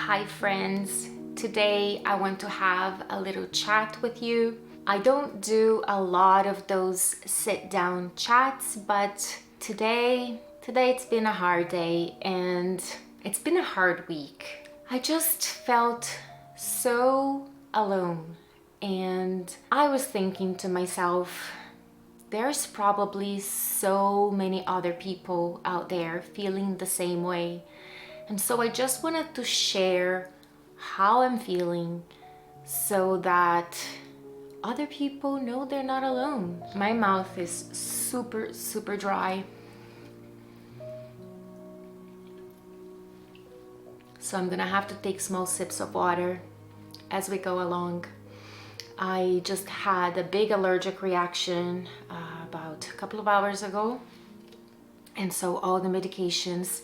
Hi friends, today I want to have a little chat with you. I don't do a lot of those sit down chats, but today it's been a hard day and it's been a hard week. I just felt so alone and I was thinking to myself, there's probably so many other people out there feeling the same way. And so I just wanted to share how I'm feeling so that other people know they're not alone. My mouth is super dry. So I'm gonna have to take small sips of water as we go along. I just had a big allergic reaction about a couple of hours ago. And so all the medications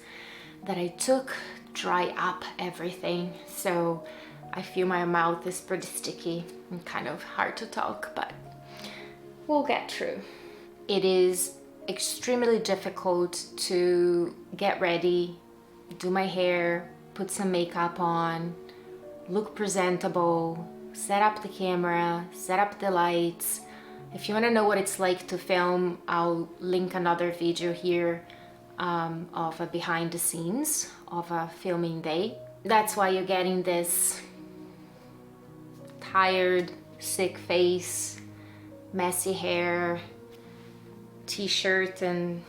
that I took dry up everything. So I feel my mouth is pretty sticky and kind of hard to talk, but we'll get through. It is extremely difficult to get ready, do my hair, put some makeup on, look presentable, set up the camera, set up the lights. If you want to know what it's like to film, I'll link another video here of a behind the scenes of a filming day. That's why you're getting this tired, sick face, messy hair, t-shirt and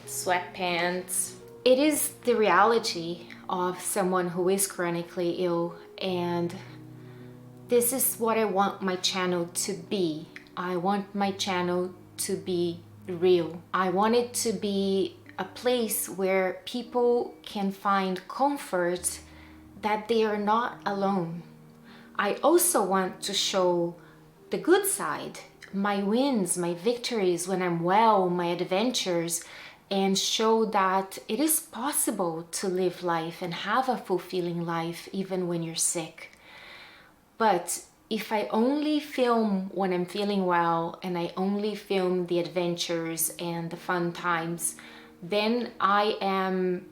sweatpants. It is the reality of someone who is chronically ill, and this is what I want my channel to be. I want my channel to be real. I want it to be a place where people can find comfort that they are not alone. I also want to show the good side, my wins, my victories when I'm well, my adventures, and show that it is possible to live life and have a fulfilling life even when you're sick. But if I only film when I'm feeling well and I only film the adventures and the fun times, then I am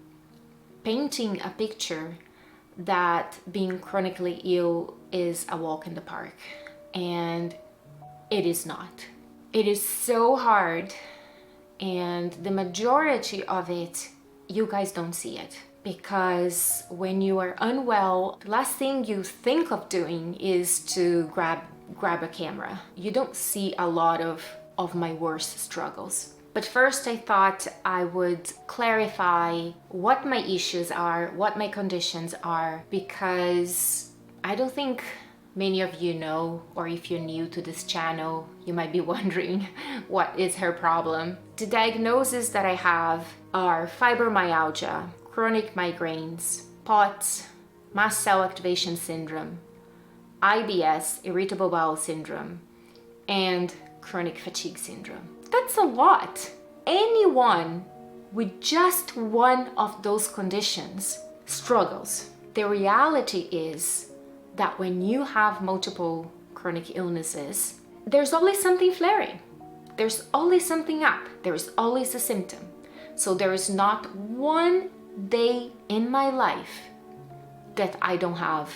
painting a picture that being chronically ill is a walk in the park, and it is not. It is so hard, and the majority of it, you guys don't see it. Because when you are unwell, the last thing you think of doing is to grab a camera. You don't see a lot of my worst struggles. But first I thought I would clarify what my issues are, what my conditions are, because I don't think many of you know, or if you're new to this channel, you might be wondering what is her problem. The diagnoses that I have are fibromyalgia, chronic migraines, POTS, mast cell activation syndrome, IBS, irritable bowel syndrome, and chronic fatigue syndrome. That's a lot. Anyone with just one of those conditions struggles. The reality is that when you have multiple chronic illnesses, there's always something flaring. There's always something up. There's always a symptom. So there is not one day in my life that I don't have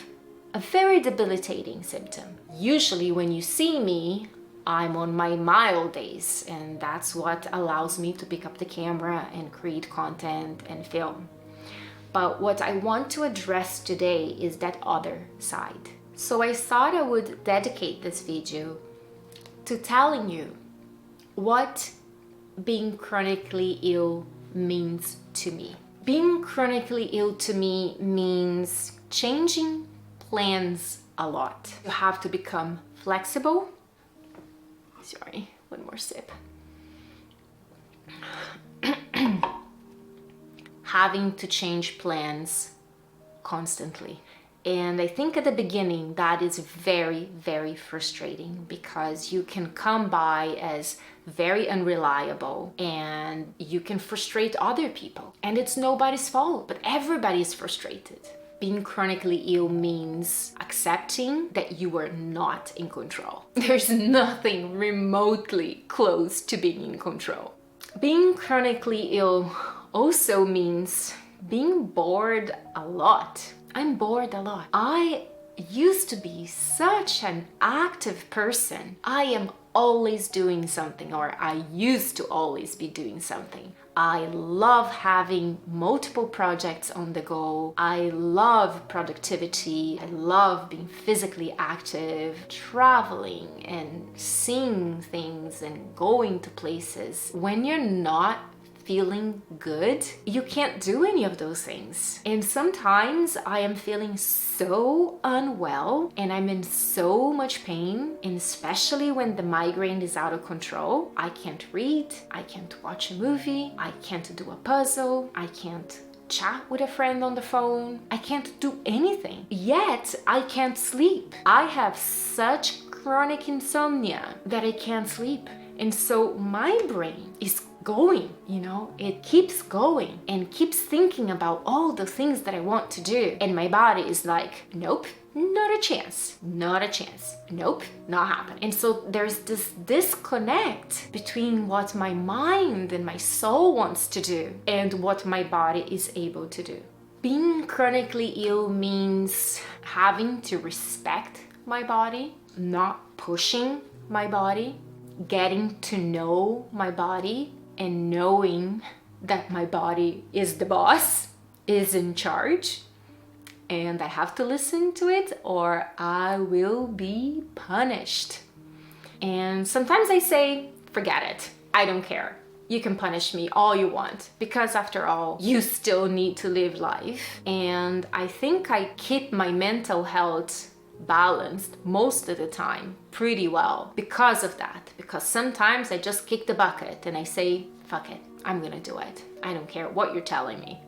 a very debilitating symptom. Usually when you see me, I'm on my mild days, and that's what allows me to pick up the camera and create content and film. But what I want to address today is that other side. So I thought I would dedicate this video to telling you what being chronically ill means to me. Being chronically ill to me means changing plans a lot. You have to become flexible. Sorry, one more sip. Having to change plans constantly. And I think at the beginning that is very frustrating, because you can come by as very unreliable and you can frustrate other people. And it's nobody's fault, but everybody's frustrated. Being chronically ill means accepting that you are not in control. There's nothing remotely close to being in control. Being chronically ill also means being bored a lot. I'm bored a lot. I used to be such an active person. I am always doing something, or I used to always be doing something. I love having multiple projects on the go. I love productivity. I love being physically active, traveling and seeing things and going to places. When you're not feeling good, you can't do any of those things. And sometimes I am feeling so unwell and I'm in so much pain, and especially when the migraine is out of control, I can't read, I can't watch a movie, I can't do a puzzle, I can't chat with a friend on the phone, I can't do anything. Yet I can't sleep. I have such chronic insomnia that I can't sleep. And so my brain is going, it keeps going and keeps thinking about all the things that I want to do. And my body is like, nope, not a chance, not a chance. Nope, not happening. And so there's this disconnect between what my mind and my soul wants to do and what my body is able to do. Being chronically ill means having to respect my body, not pushing my body, getting to know my body and knowing that my body is the boss, is in charge, and I have to listen to it or I will be punished. And sometimes I say, forget it, I don't care. You can punish me all you want, because after all, you still need to live life. And I think I keep my mental health balanced most of the time pretty well because of that. Because sometimes I just kick the bucket and I say, fuck it, I'm gonna do it. I don't care what you're telling me,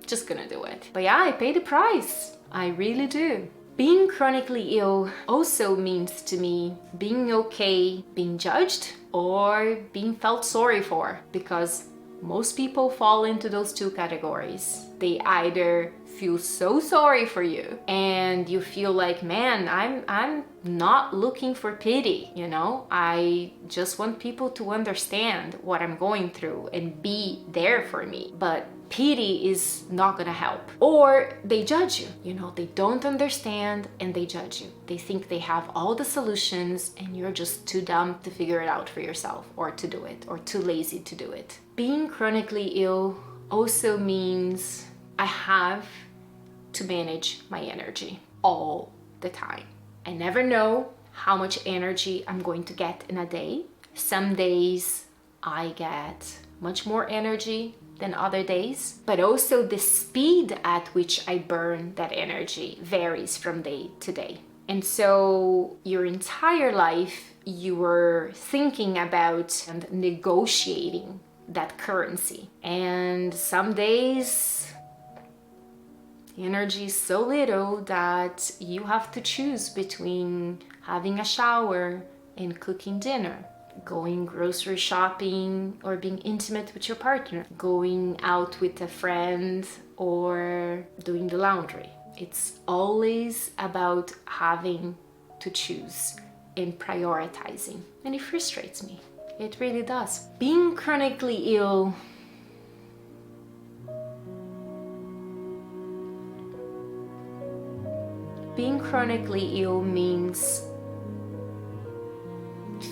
just gonna do it. But yeah, I pay the price. I really do. Being chronically ill also means to me being okay being judged or being felt sorry for, because most people fall into those two categories. They either feel so sorry for you and you feel like, man, I'm not looking for pity, I just want people to understand what I'm going through and be there for me. But pity is not gonna help. Or they judge you, they don't understand and they judge you. They think they have all the solutions and you're just too dumb to figure it out for yourself or to do it, or too lazy to do it. Being chronically ill also means I have to manage my energy all the time. I never know how much energy I'm going to get in a day. Some days I get much more energy than other days, but also the speed at which I burn that energy varies from day to day. And so your entire life you were thinking about and negotiating that currency. And some days the energy is so little that you have to choose between having a shower and cooking dinner, going grocery shopping or being intimate with your partner, going out with a friend or doing the laundry. It's always about having to choose and prioritizing. And it frustrates me. It really does. Being chronically ill means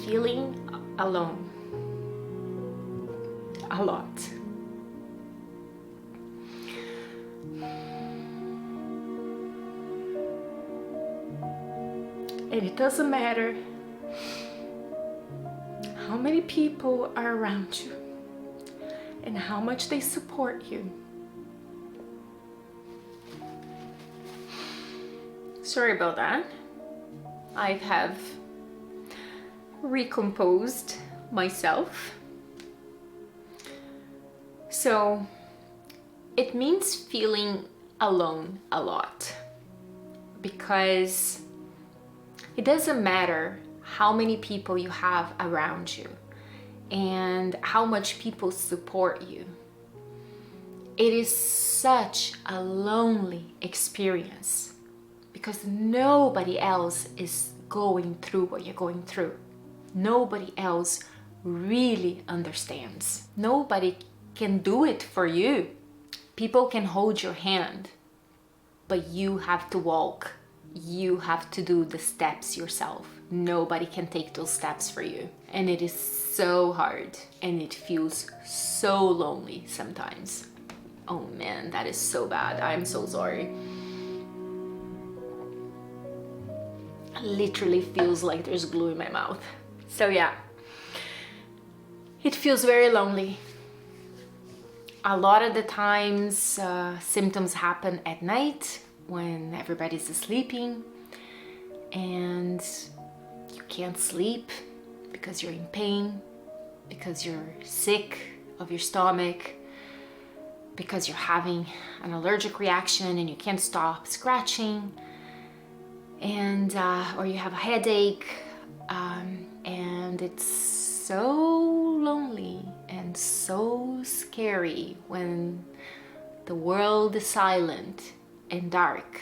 feeling alone a lot. And it doesn't matter how many people are around you and how much they support you. Sorry about that. I have recomposed myself. So it means feeling alone a lot, because it doesn't matter how many people you have around you and how much people support you. It is such a lonely experience because nobody else is going through what you're going through. Nobody else really understands. Nobody can do it for you. People can hold your hand, but you have to walk. You have to do the steps yourself. Nobody can take those steps for you. And it is so hard, and it feels so lonely sometimes. Oh man, that is so bad. I'm so sorry. Literally feels like there's glue in my mouth. So yeah, it feels very lonely. A lot of the times symptoms happen at night when everybody's sleeping, and you can't sleep because you're in pain, because you're sick of your stomach, because you're having an allergic reaction and you can't stop scratching, and or you have a headache, and it's so lonely and so scary when the world is silent and dark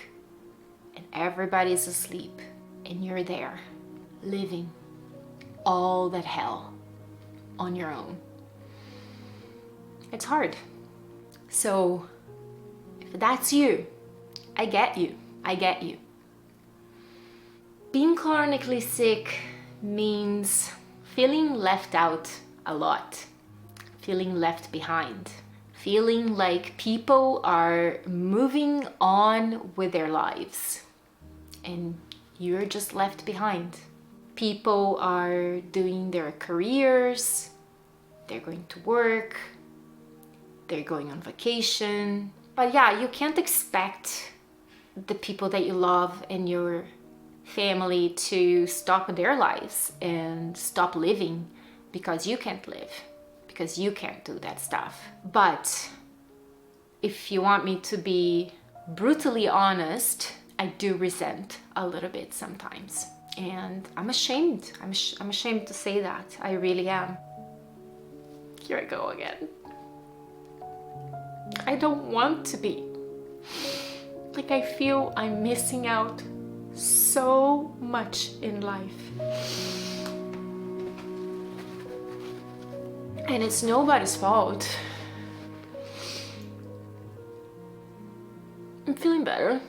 and everybody's asleep and you're there living all that hell on your own. It's hard. So if that's you, I get you. I get you. Being chronically sick means feeling left out a lot, feeling left behind, feeling like people are moving on with their lives and you're just left behind. People are doing their careers, they're going to work, they're going on vacation. But yeah, you can't expect the people that you love and your family to stop their lives and stop living because you can't live, because you can't do that stuff. But if you want me to be brutally honest, I do resent a little bit sometimes. And I'm ashamed. I'm ashamed to say that. I really am. Here I go again. I don't want to be. Like, I feel I'm missing out so much in life. And it's nobody's fault. I'm feeling better.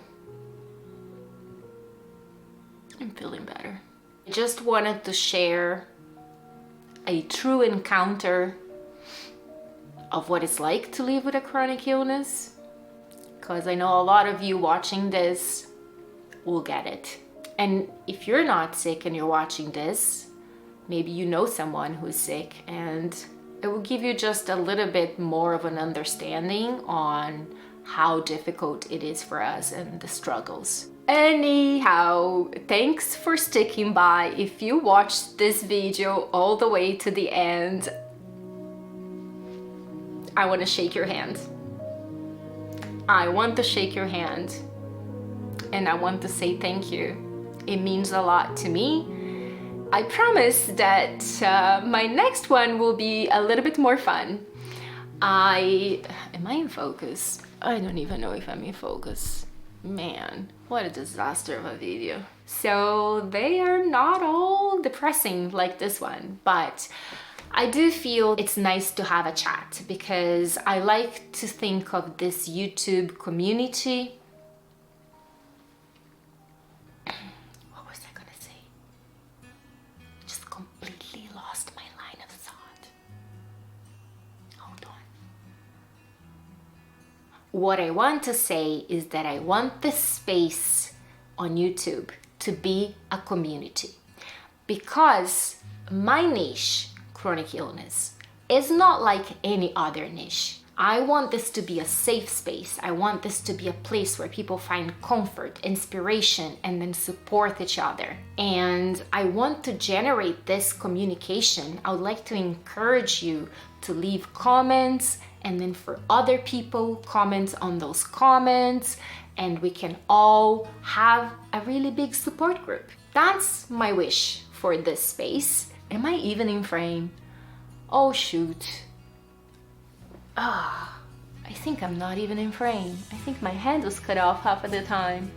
I'm feeling better. I just wanted to share a true encounter of what it's like to live with a chronic illness, because I know a lot of you watching this will get it. And if you're not sick and you're watching this, maybe you know someone who's sick, and it will give you just a little bit more of an understanding on how difficult it is for us and the struggles. Anyhow, thanks for sticking by. If you watched this video all the way to the end, I want to shake your hand. I want to shake your hand, and I want to say thank you. It means a lot to me. I promise that my next one will be a little bit more fun. Am I in focus? I don't even know if I'm in focus. Man, what a disaster of a video. So they are not all depressing like this one, but I do feel it's nice to have a chat, because I like to think of this YouTube community. What was I gonna say? Just completely lost my line of thought. Hold on. What I want to say is that I want this space on YouTube to be a community, because my niche, chronic illness, is not like any other niche. I want this to be a safe space. I want this to be a place where people find comfort, inspiration, and then support each other. And I want to generate this communication. I would like to encourage you to leave comments, and then for other people, comment on those comments, and we can all have a really big support group. That's my wish for this space. Am I even in frame? Oh shoot. I think I'm not even in frame. I think my hand was cut off half of the time.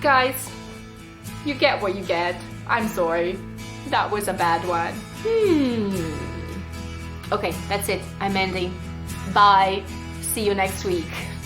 Guys, you get what you get. I'm sorry. That was a bad one. Okay, that's it. I'm ending. Bye. See you next week.